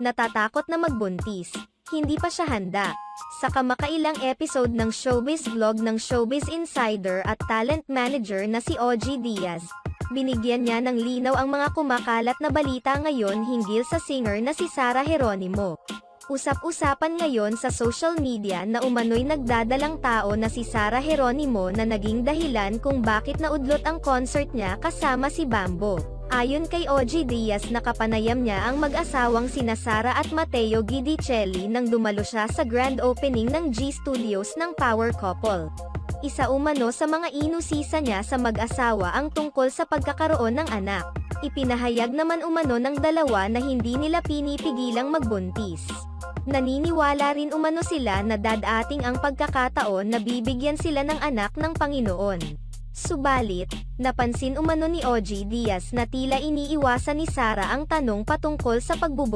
natatakot na magbuntis. Hindi pa siya handa. Sa kamakailang episode ng showbiz vlog ng Showbiz Insider at talent manager na si OG Diaz, binigyan niya ng linaw ang mga kumakalat na balita ngayon hinggil sa singer na si Sarah Geronimo. Usap-usapan ngayon sa social media na umano'y nagdadalang tao na si Sarah Geronimo na naging dahilan kung bakit naudlot ang concert niya kasama si Bambo. Ayon kay OG Diaz, nakapanayam niya ang mag-asawang sina Sarah at Matteo Guidicelli nang dumalo siya sa grand opening ng G Studios ng Power Couple. Isa umano sa mga inusisa niya sa mag-asawa ang tungkol sa pagkakaroon ng anak. Ipinahayag naman umano ng dalawa na hindi nila pinipigilang magbuntis. Naniniwala rin umano sila na dadating ang pagkakataon na bibigyan sila ng anak ng Panginoon. Subalit, napansin umano ni OG Diaz na tila iniiwasan ni Sarah ang tanong patungkol sa pagbubuntis.